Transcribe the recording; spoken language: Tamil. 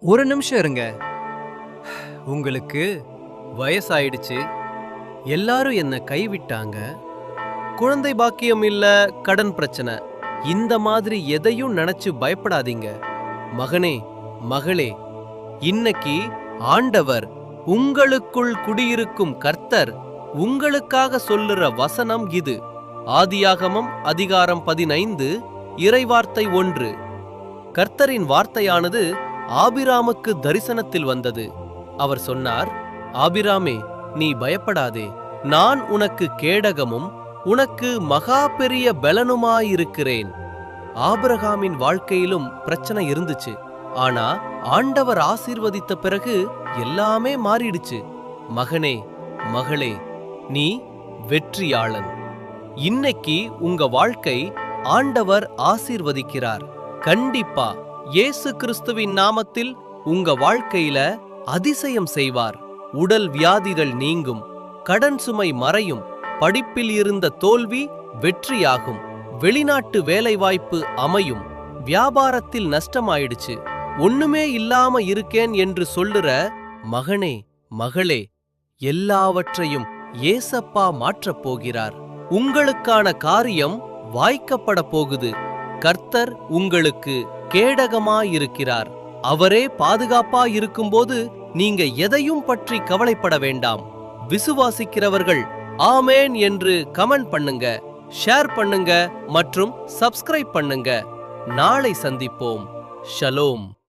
ஒரு நிமிஷம் இருங்க. உங்களுக்கு வயசாயிடுச்சு, எல்லாரும் என்ன கைவிட்டாங்க, குழந்தை பாக்கியம் இல்ல, கடன் பிரச்சனை, இந்த மாதிரி எதையும் நினைச்சு பயப்படாதீங்க. மகனே, மகளே, இன்னைக்கு ஆண்டவர், உங்களுக்குள் குடியிருக்கும் கர்த்தர் உங்களுக்காக சொல்லுற வசனம் இது. ஆதியாகமம் அதிகாரம் 15 இறைவார்த்தை 1. கர்த்தரின் வார்த்தையானது ஆபிராமுக்கு தரிசனத்தில் வந்தது. அவர் சொன்னார், ஆபிராமே, நீ பயப்படாதே, நான் உனக்கு கேடகமும் உனக்கு மகா பெரிய பலனுமாயிருக்கிறேன். ஆபிரகாமின் வாழ்க்கையிலும் பிரச்சனை இருந்துச்சு. ஆனா ஆண்டவர் ஆசீர்வதித்த பிறகு எல்லாமே மாறிடுச்சு. மகனே, மகளே, நீ வெற்றியாளன். இன்னைக்கு உங்க வாழ்க்கை ஆண்டவர் ஆசீர்வதிக்கிறார். கண்டிப்பா இயேசு கிறிஸ்துவின் நாமத்தில் உங்க வாழ்க்கையில அதிசயம் செய்வார். உடல் வியாதிகள் நீங்கும், கடன் சுமை மறையும், படிப்பில் இருந்த தோல்வி வெற்றியாகும், வெளிநாட்டு வேலைவாய்ப்பு அமையும், வியாபாரத்தில் நஷ்டமாயிடுச்சு, ஒண்ணுமே இல்லாம இருக்கேன் என்று சொல்லுற மகனே, மகளே, எல்லாவற்றையும் ஏசப்பா மாற்றப் போகிறார். உங்களுக்கான காரியம் வாய்க்கப்பட போகுது. கர்த்தர் உங்களுக்கு கேடகமாயிருக்கிறார். அவரே பாதுகாப்பா இருக்கும்போது நீங்க எதையும் பற்றி கவலைப்பட வேண்டாம். விசுவாசிக்கிறவர்கள் ஆமேன் என்று கமெண்ட் பண்ணுங்க, ஷேர் பண்ணுங்க மற்றும் சப்ஸ்கிரைப் பண்ணுங்க. நாளை சந்திப்போம். ஷலோம்.